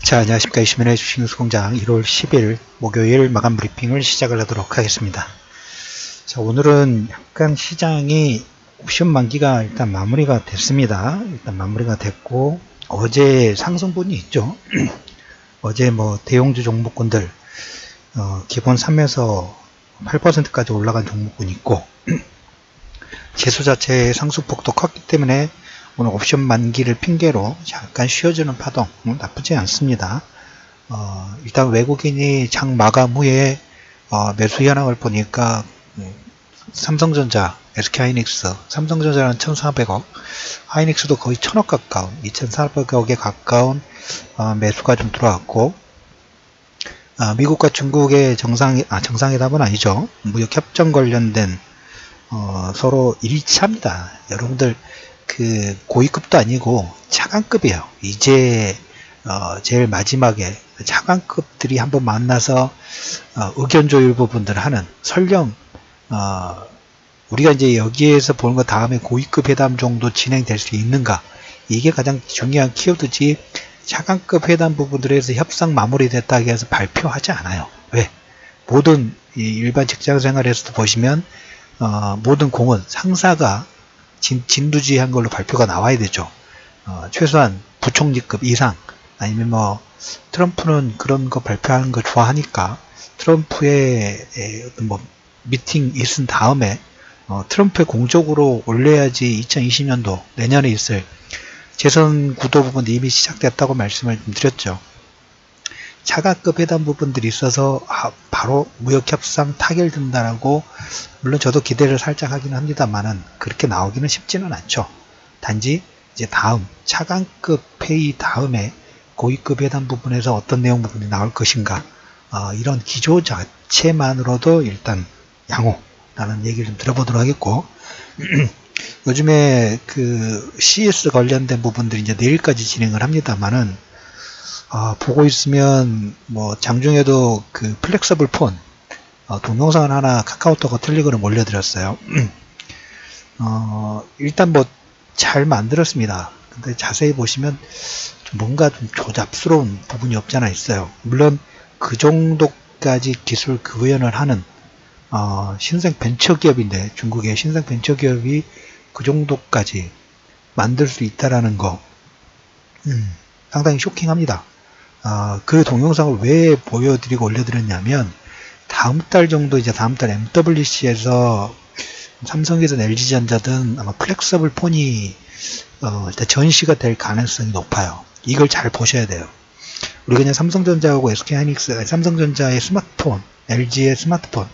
자, 안녕하십니까. 이시민의 주식뉴스공장 1월 10일 목요일 마감 브리핑을 시작을 하도록 하겠습니다. 자, 오늘은 약간 시장이 옵션 만기가 일단 마무리가 됐습니다. 일단 마무리가 됐고, 어제 상승분이 있죠. 어제 뭐 대형주 종목군들 기본 3에서 8%까지 올라간 종목군이 있고, 지수 자체의 상승폭도 컸기 때문에 오늘 옵션 만기를 핑계로 잠깐 쉬어주는 파동 나쁘지 않습니다. 일단 외국인이 장 마감 후에 매수 현황을 보니까 삼성전자, SK하이닉스, 삼성전자는 1,400억, 하이닉스도 거의 1,000억 가까운, 2,400억에 가까운 매수가 좀 들어왔고, 미국과 중국의 정상회담은 아니죠. 무역협정 관련된 서로 1차입니다. 여러분들 그 고위급도 아니고 차관급이에요. 이제 제일 마지막에 차관급들이 한번 만나서 의견 조율 부분들을 하는, 설령 우리가 이제 여기에서 보는 것 다음에 고위급 회담 정도 진행될 수 있는가, 이게 가장 중요한 키워드지, 차관급 회담 부분들에서 협상 마무리됐다고 해서 발표하지 않아요. 왜? 모든 일반 직장 생활에서도 보시면 모든 공은 상사가 진두지휘한 걸로 발표가 나와야 되죠. 최소한 부총리급 이상, 아니면 뭐 트럼프는 그런 거 발표하는 거 좋아하니까 트럼프의 뭐 미팅 있은 다음에 트럼프에 공적으로 올려야지 2020년도 내년에 있을 재선 구도 부분이 이미 시작됐다고 말씀을 드렸죠. 차관급 회담 부분들이 있어서 바로 무역협상 타결된다라고, 물론 저도 기대를 살짝 하긴 합니다만은 그렇게 나오기는 쉽지는 않죠. 단지 이제 다음 차관급 회의 다음에 고위급 회담 부분에서 어떤 내용 부분이 나올 것인가, 이런 기조 자체만으로도 일단 양호라는 얘기를 좀 들어보도록 하겠고, 요즘에 그 CS 관련된 부분들이 이제 내일까지 진행을 합니다만은 보고 있으면 뭐 장중에도 그 플렉서블 폰 동영상을 하나 카카오톡과 텔레그램 올려드렸어요. 일단 뭐 잘 만들었습니다. 근데 자세히 보시면 뭔가 좀 조잡스러운 부분이 없지 않아 있어요. 물론 그 정도까지 기술 구현을 하는 신생 벤처기업인데, 중국의 신생 벤처기업이 그 정도까지 만들 수 있다라는 거 상당히 쇼킹합니다. 그 동영상을 왜 보여드리고 올려드렸냐면, 다음 달 정도, 이제 다음 달 MWC에서 삼성이든 LG전자든 아마 플렉서블 폰이 일단 전시가 될 가능성이 높아요. 이걸 잘 보셔야 돼요. 우리 그냥 삼성전자하고 SK하이닉스, 삼성전자의 스마트폰, LG의 스마트폰,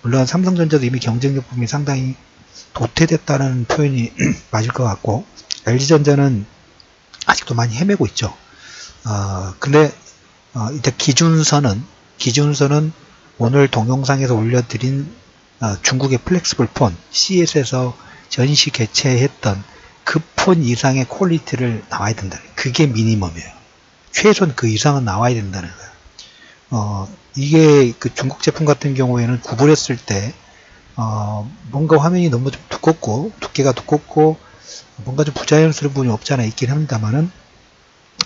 물론 삼성전자도 이미 경쟁력 부분이 상당히 도태됐다는 표현이 맞을 것 같고, LG전자는 아직도 많이 헤매고 있죠. 근데 일단 기준선은 오늘 동영상에서 올려드린 중국의 플렉스블 폰 CES에서 전시 개최했던 그 폰 이상의 퀄리티를 나와야 된다. 그게 미니멈이에요. 최소한 그 이상은 나와야 된다는 거예요. 이게 그 중국 제품 같은 경우에는 구부렸을 때 뭔가 화면이 너무 좀 두께가 두껍고 뭔가 좀 부자연스러운 부분이 없지 않아 있긴 합니다만은,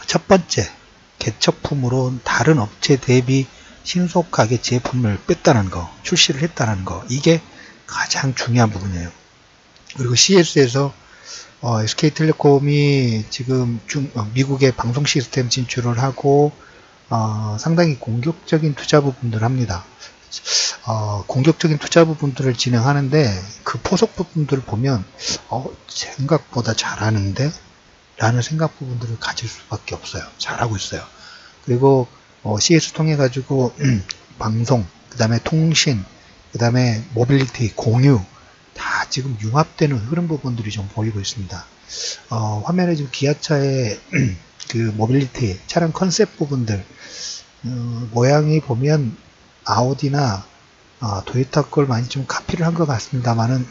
첫 번째 개척품으로 다른 업체 대비 신속하게 제품을 뺐다는 거, 출시를 했다는 거, 이게 가장 중요한 부분이에요. 그리고 CS에서 SK텔레콤이 지금 미국의 방송 시스템 진출을 하고 상당히 공격적인 투자 부분들을 합니다. 공격적인 투자 부분들을 진행하는데, 그 포석 부분들을 보면 생각보다 잘하는데 라는 생각 부분들을 가질 수밖에 없어요. 잘하고 있어요. 그리고 CS 통해 가지고 방송, 그 다음에 통신, 그 다음에 모빌리티, 공유 다 지금 융합되는 흐름 부분들이 좀 보이고 있습니다. 화면에 지금 기아차의 그 모빌리티 차량 컨셉 부분들 모양이 보면 아우디나 도요타 걸 많이 좀 카피를 한 것 같습니다만은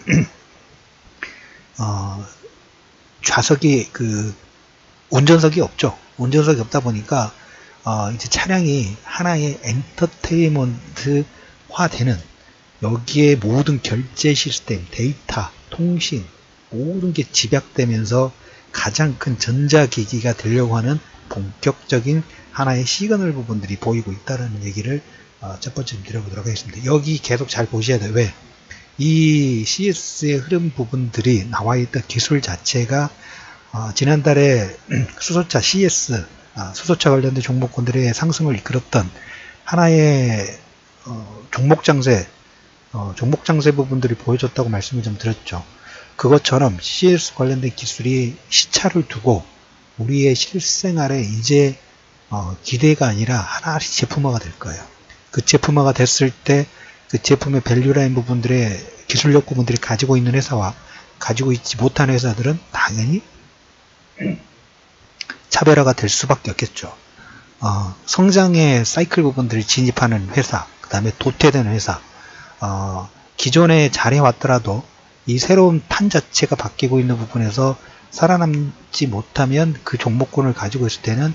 좌석이 그 운전석이 없죠. 운전석이 없다 보니까 이제 차량이 하나의 엔터테인먼트화 되는, 여기에 모든 결제 시스템, 데이터, 통신, 모든 게 집약되면서 가장 큰 전자기기가 되려고 하는 본격적인 하나의 시그널 부분들이 보이고 있다는 얘기를 첫 번째 드려보도록 하겠습니다. 여기 계속 잘 보셔야 돼요. 왜? 이 CS의 흐름 부분들이 나와 있던 기술 자체가 지난달에 수소차 CS, 수소차 관련된 종목군들의 상승을 이끌었던 하나의 종목 장세 부분들이 보여줬다고 말씀을 좀 드렸죠. 그것처럼 CS 관련된 기술이 시차를 두고 우리의 실생활에 이제 기대가 아니라 하나씩 제품화가 될 거예요. 그 제품화가 됐을 때 그 제품의 밸류라인 부분들의 기술력 부분들이 가지고 있는 회사와 가지고 있지 못한 회사들은 당연히 차별화가 될 수밖에 없겠죠. 성장의 사이클 부분들을 진입하는 회사, 그 다음에 도태되는 회사, 기존에 잘해왔더라도 이 새로운 판 자체가 바뀌고 있는 부분에서 살아남지 못하면 그 종목군을 가지고 있을 때는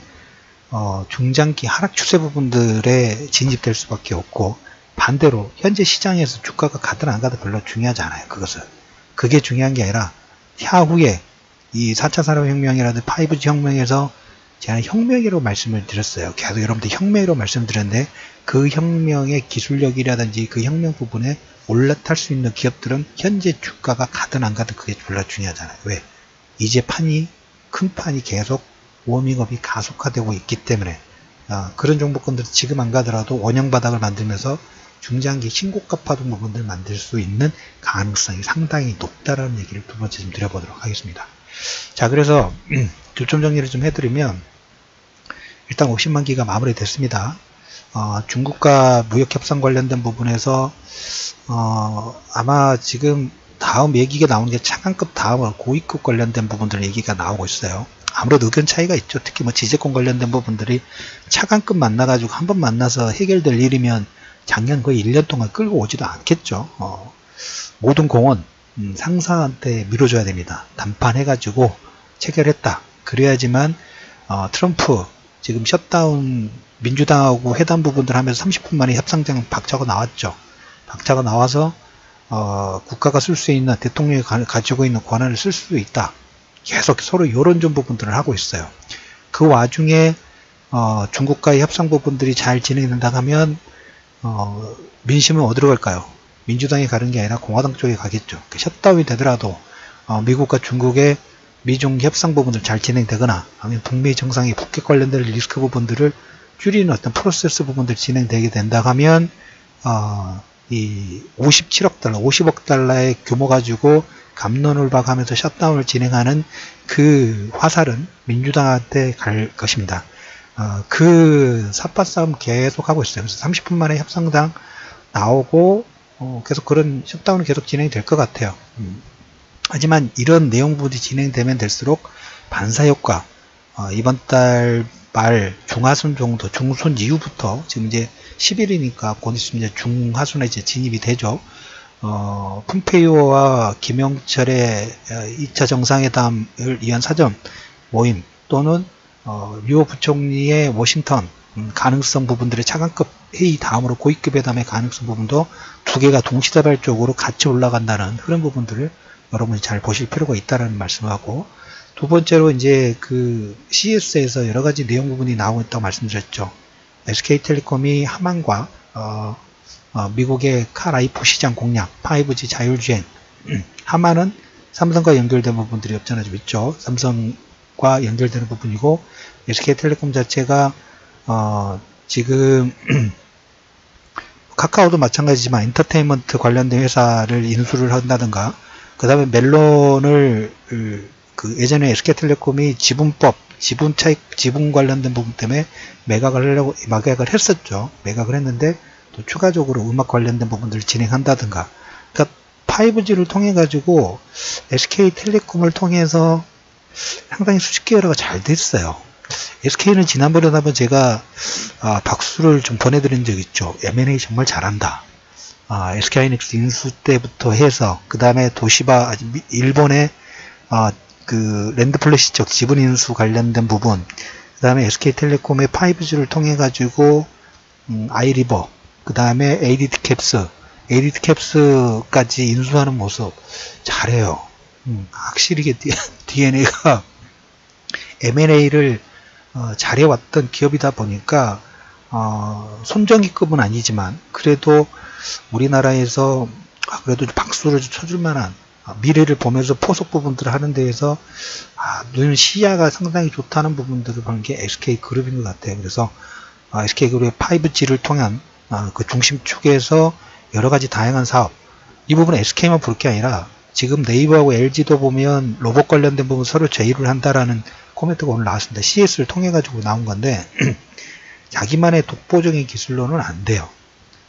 중장기 하락 추세 부분들에 진입될 수밖에 없고, 반대로 현재 시장에서 주가가 가든 안 가든 별로 중요하지 않아요. 그게 중요한 게 아니라 향후에 이 4차 산업혁명이라든지 5G 혁명에서 제가 혁명이라고 말씀을 드렸어요. 계속 여러분들 혁명이라고 말씀드렸는데 그 혁명의 기술력이라든지 그 혁명 부분에 올라탈 수 있는 기업들은 현재 주가가 가든 안 가든 그게 별로 중요하잖아요. 왜? 이제 큰 판이 계속 워밍업이 가속화되고 있기 때문에 그런 종목군들 지금 안 가더라도 원형 바닥을 만들면서 중장기 신고가 파동 부분들을 만들 수 있는 가능성이 상당히 높다라는 얘기를 두 번째 좀 드려보도록 하겠습니다. 자, 그래서 교점 정리를 좀 해드리면 일단 50만 기가 마무리됐습니다. 중국과 무역 협상 관련된 부분에서 아마 지금 다음 얘기가 나오는 게 차관급 다음으로 고위급 관련된 부분들 얘기가 나오고 있어요. 아무래도 의견 차이가 있죠. 특히 지재권 관련된 부분들이 차관급 만나가지고 한번 만나서 해결될 일이면 작년 거의 1년 동안 끌고 오지도 않겠죠. 모든 공은 상사한테 밀어줘야 됩니다. 담판해가지고 체결했다. 그래야지만 트럼프 지금 셧다운 민주당하고 회담 부분들 하면서 30분 만에 협상장 박차가 나왔죠. 박차가 나와서 국가가 쓸 수 있는 대통령이 가지고 있는 권한을 쓸 수 있다. 계속 서로 이런 좀 부분들을 하고 있어요. 그 와중에 중국과의 협상 부분들이 잘 진행된다 하면 민심은 어디로 갈까요? 민주당이 가는 게 아니라 공화당 쪽에 가겠죠. 셧다운이 되더라도 미국과 중국의 미중 협상 부분들 잘 진행되거나 아니면 북미 정상이 북핵 관련된 리스크 부분들을 줄이는 어떤 프로세스 부분들 진행되게 된다 하면 이 57억 달러, 50억 달러의 규모 가지고 갑론을박하면서 셧다운을 진행하는 그 화살은 민주당한테 갈 것입니다. 그 삿바 싸움 계속 하고 있어요. 그래서 30분 만에 협상장 나오고 계속 그런 셧다운이 계속 진행이 될 것 같아요. 하지만 이런 내용 부분이 진행되면 될수록 반사효과 이번 달 말 중하순 정도, 중순 이후부터 지금 이제 10일이니까 곧 있으면 이제 중하순에 이제 진입이 되죠. 폼페이오와 김영철의 2차 정상회담을 위한 사전 모임 또는 류 부총리의 워싱턴 가능성 부분들의 차관급 회의 다음으로 고위급 회담의 가능성 부분도 두 개가 동시다발적으로 같이 올라간다는 그런 부분들을 여러분이 잘 보실 필요가 있다는 말씀하고, 두 번째로 이제 그 CS에서 여러 가지 내용 부분이 나오고 있다고 말씀드렸죠. SK텔레콤이 하만과 미국의 카라이프 시장 공략, 5G 자율주행, 하만은 삼성과 연결된 부분들이 없잖아 좀 있죠. 삼성과 연결되는 부분이고, SK텔레콤 자체가 지금 카카오도 마찬가지지만 엔터테인먼트 관련된 회사를 인수를 한다든가, 그 다음에 멜론을 그 예전에 SK텔레콤이 지분법, 지분 관련된 부분 때문에 매각을 했었죠. 매각을 했는데 또 추가적으로 음악 관련된 부분들을 진행한다든가, 그러니까 5G를 통해 가지고 SK텔레콤을 통해서 상당히 수직 계열화가 잘 됐어요. SK는 지난번에 한번 제가 박수를 좀 보내드린 적 있죠. M&A 정말 잘한다. SK하이닉스 인수 때부터 해서 그 다음에 도시바 일본의 그 랜드플래시 쪽 지분 인수 관련된 부분, 그 다음에 SK텔레콤의 5G를 통해 가지고 아이리버, 그 다음에 ADT캡스까지 인수하는 모습 잘해요. 확실히 DNA가 M&A를 잘해왔던 기업이다 보니까 손정기급은 아니지만 그래도 우리나라에서 그래도 박수를 쳐줄 만한 미래를 보면서 포석 부분들을 하는 데에서 눈 시야가 상당히 좋다는 부분들을 본 게 SK그룹인 것 같아요. 그래서 SK그룹의 5G를 통한 그 중심축에서 여러가지 다양한 사업, 이 부분은 SK만 볼 게 아니라 지금 네이버하고 LG도 보면 로봇 관련된 부분 서로 제휴를 한다라는 코멘트가 오늘 나왔습니다. CS를 통해 가지고 나온 건데 자기만의 독보적인 기술로는 안 돼요.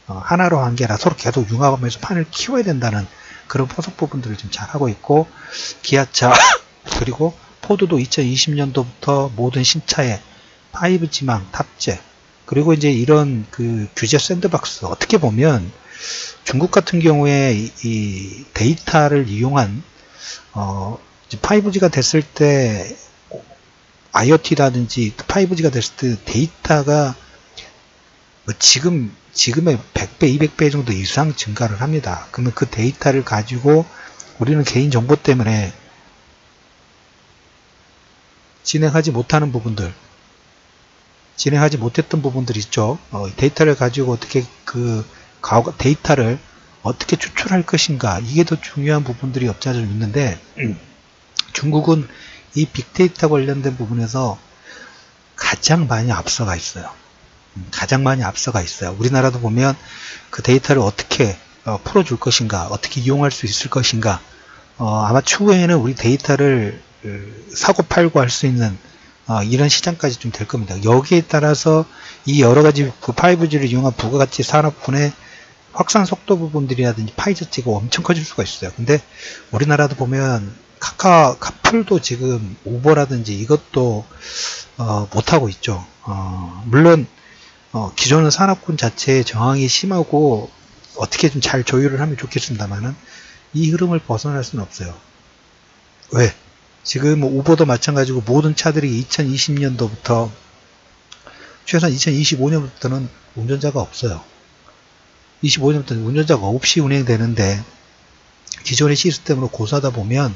하나로 한 게 아니라 서로 계속 융합하면서 판을 키워야 된다는 그런 포석 부분들을 좀 잘하고 있고, 기아차 그리고 포드도 2020년도부터 모든 신차에 5G망 탑재, 그리고 이제 이런 그 규제 샌드박스, 어떻게 보면 중국 같은 경우에 이 데이터를 이용한 5G가 됐을 때 IoT라든지 5G가 됐을 때 데이터가 뭐 지금의 100배, 200배 정도 이상 증가를 합니다. 그러면 그 데이터를 가지고 우리는 개인정보 때문에 진행하지 못하는 부분들, 진행하지 못했던 부분들 있죠. 데이터를 가지고 어떻게 데이터를 어떻게 추출할 것인가, 이게 더 중요한 부분들이 없지 않아 있는데 중국은 이 빅데이터 관련된 부분에서 가장 많이 앞서가 있어요. 가장 많이 앞서가 있어요. 우리나라도 보면 그 데이터를 어떻게 풀어줄 것인가, 어떻게 이용할 수 있을 것인가, 아마 추후에는 우리 데이터를 사고 팔고 할 수 있는 이런 시장까지 좀 될 겁니다. 여기에 따라서 이 여러가지 5G를 이용한 부가가치 산업군의 확산 속도 부분들이라든지 파이 자체가 엄청 커질 수가 있어요. 근데 우리나라도 보면 카풀도 지금 우버라든지 이것도 못하고 있죠. 물론 기존의 산업군 자체의 저항이 심하고 어떻게 좀 잘 조율을 하면 좋겠습니다만은 이 흐름을 벗어날 수는 없어요. 왜? 지금 우버도 마찬가지고 모든 차들이 2020년도부터 최소한 2025년부터는 운전자가 없어요. 25년부터는 운전자가 없이 운행되는데 기존의 시스템으로 고사하다 보면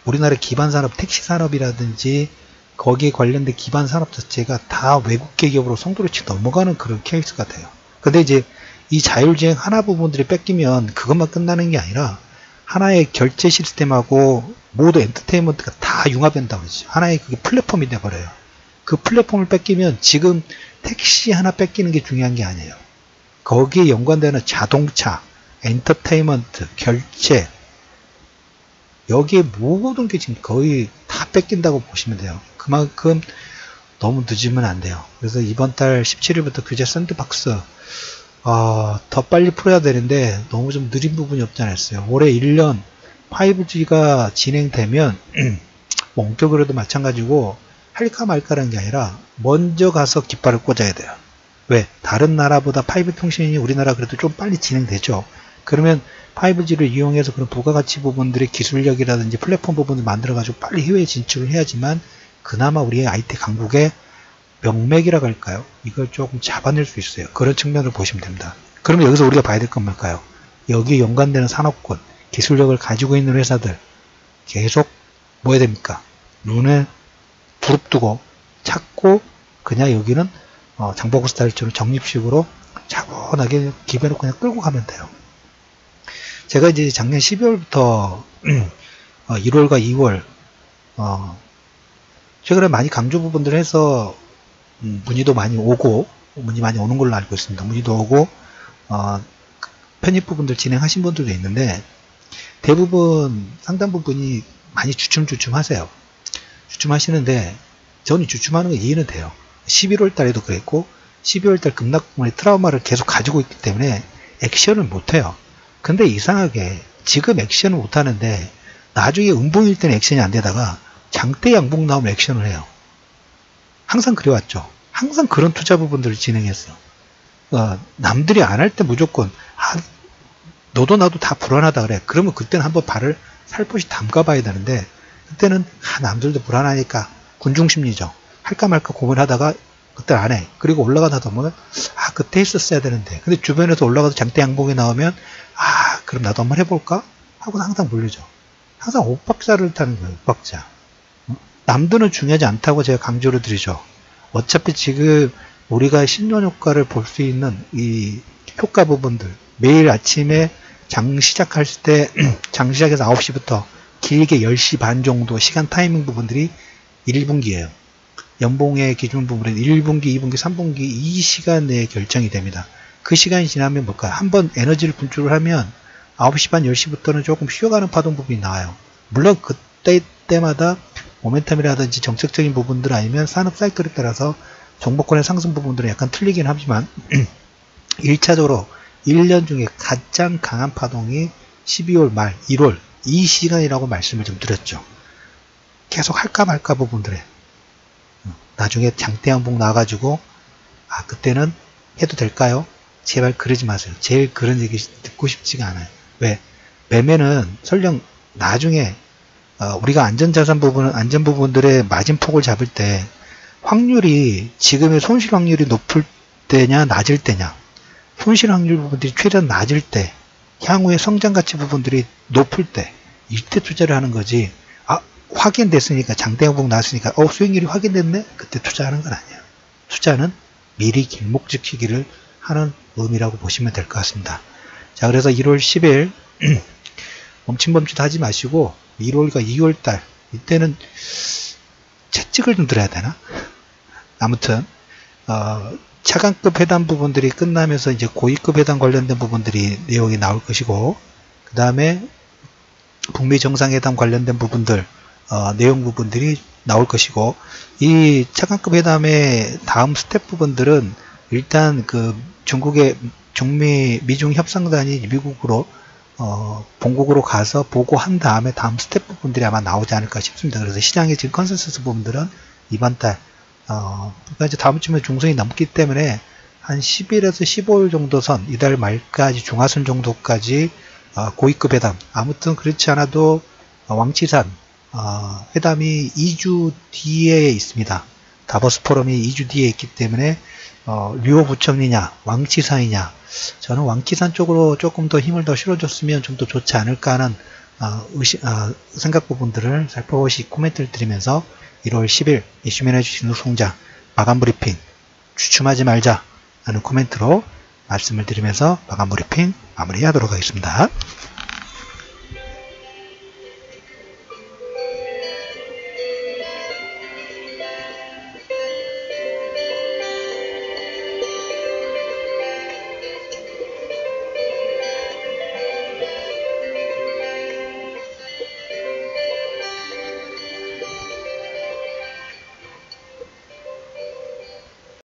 우리나라 기반 산업, 택시 산업이라든지 거기에 관련된 기반 산업 자체가 다 외국계 기업으로 송두리째 넘어가는 그런 케이스 같아요. 근데 이제 이 자율주행 하나 부분들이 뺏기면 그것만 끝나는 게 아니라 하나의 결제 시스템하고 모두 엔터테인먼트가 다 융합된다고 그러죠. 하나의 그게 플랫폼이 돼버려요. 그 플랫폼을 뺏기면 지금 택시 하나 뺏기는 게 중요한 게 아니에요. 거기에 연관되는 자동차, 엔터테인먼트, 결제, 여기에 모든 게 지금 거의 다 뺏긴다고 보시면 돼요. 그만큼 너무 늦으면 안 돼요. 그래서 이번 달 17일부터 규제 샌드박스 더 빨리 풀어야 되는데 너무 좀 느린 부분이 없지 않았어요. 올해 1년 5G가 진행되면 원격으로도 마찬가지고 할까 말까라는 게 아니라 먼저 가서 깃발을 꽂아야 돼요. 왜? 다른 나라보다 5G 통신이 우리나라 그래도 좀 빨리 진행되죠. 그러면 5G를 이용해서 그런 부가가치 부분들의 기술력이라든지 플랫폼 부분을 만들어가지고 빨리 해외에 진출을 해야지만 그나마 우리의 IT 강국의 명맥이라고 할까요? 이걸 조금 잡아낼 수 있어요. 그런 측면을 보시면 됩니다. 그러면 여기서 우리가 봐야 될 건 뭘까요? 여기에 연관되는 산업군, 기술력을 가지고 있는 회사들 계속 뭐 해야 됩니까? 눈에 부릅뜨고 찾고 그냥 여기는 장보고 스타일처럼 적립식으로 차분하게 기배로 그냥 끌고 가면 돼요. 제가 이제 작년 12월부터 1월과 2월 최근에 많이 강조 부분들을 해서 문의도 많이 오고, 문의 많이 오는 걸로 알고 있습니다. 문의도 오고 편입 부분들 진행하신 분들도 있는데 대부분 상당 부분이 많이 주춤주춤 하세요. 주춤하시는데 저는 주춤하는 거 이해는 돼요. 11월 달에도 그랬고 12월 달 급락분의 트라우마를 계속 가지고 있기 때문에 액션을 못해요. 근데 이상하게 지금 액션을 못하는데 나중에 음봉일 때는 액션이 안 되다가 장대 양봉 나오면 액션을 해요. 항상 그래왔죠. 항상 그런 투자 부분들을 진행했어. 남들이 안 할 때 무조건 너도 나도 다 불안하다 그래. 그러면 그때는 한번 발을 살포시 담가봐야 되는데 그때는 남들도 불안하니까 군중심리죠. 할까 말까 고민하다가 그때 안 해. 그리고 올라가다 보면 그때 했었어야 되는데. 근데 주변에서 올라가도 장대 양봉이 나오면 그럼 나도 한번 해볼까? 하고 항상 몰리죠. 항상 옥박자를 타는 거예요. 옥박자. 남들은 중요하지 않다고 제가 강조를 드리죠. 어차피 지금 우리가 신년 효과를 볼 수 있는 이 효과 부분들, 매일 아침에 장 시작할 때 장 시작해서 9시부터 길게 10시 반 정도 시간 타이밍 부분들이 1분기예요. 연봉의 기준 부분은 1분기, 2분기, 3분기 이 시간 내에 결정이 됩니다. 그 시간이 지나면 뭘까요? 한번 에너지를 분출을 하면 9시 반, 10시부터는 조금 쉬어가는 파동 부분이 나와요. 물론 그때마다 모멘텀이라든지 정책적인 부분들 아니면 산업 사이클에 따라서 종목권의 상승 부분들은 약간 틀리긴 하지만 1차적으로 1년 중에 가장 강한 파동이 12월 말, 1월 이 시간이라고 말씀을 좀 드렸죠. 계속 할까 말까 부분들에 나중에 장대양봉 나와가지고 그때는 해도 될까요? 제발 그러지 마세요. 제일 그런 얘기 듣고 싶지가 않아요. 왜? 매매는 설령 나중에 우리가 안전 부분들의 마진폭을 잡을 때 확률이 지금의 손실 확률이 높을 때냐 낮을 때냐, 손실 확률 부분들이 최대한 낮을 때, 향후의 성장 가치 부분들이 높을 때 이때 투자를 하는 거지. 확인됐으니까 장대양봉 나왔으니까 수익률이 확인됐네? 그때 투자하는 건 아니에요. 투자는 미리 길목 지키기를 하는 의미라고 보시면 될 것 같습니다. 자, 그래서 1월 10일 멈칫멈칫 하지 마시고 1월과 2월달 이때는 채찍을 좀 들어야 되나? 아무튼 차관급 회담 부분들이 끝나면서 이제 고위급 회담 관련된 부분들이 내용이 나올 것이고, 그 다음에 북미 정상회담 관련된 부분들 내용 부분들이 나올 것이고, 이 차관급 회담의 다음 스텝 부분들은 일단 그 중국의 미중 협상단이 미국으로 본국으로 가서 보고한 다음에 다음 스텝 부분들이 아마 나오지 않을까 싶습니다. 그래서 시장의 지금 컨센서스 부분들은 이번 달 그러니까 이제 다음 주면 중순이 넘기 때문에 한 10일에서 15일 정도 선, 이달 말까지 중하순 정도까지 고위급 회담, 아무튼 그렇지 않아도 왕치산 회담이 2주 뒤에 있습니다. 다보스 포럼이 2주 뒤에 있기 때문에 류호 부총리냐 왕치산이냐, 저는 왕치산 쪽으로 조금 더 힘을 더 실어줬으면 좀 더 좋지 않을까 하는 생각 부분들을 살펴보시 코멘트를 드리면서 1월 10일 이슈매니저 진우송장 마감 브리핑 주춤하지 말자 라는 코멘트로 말씀을 드리면서 마감 브리핑 마무리하도록 하겠습니다.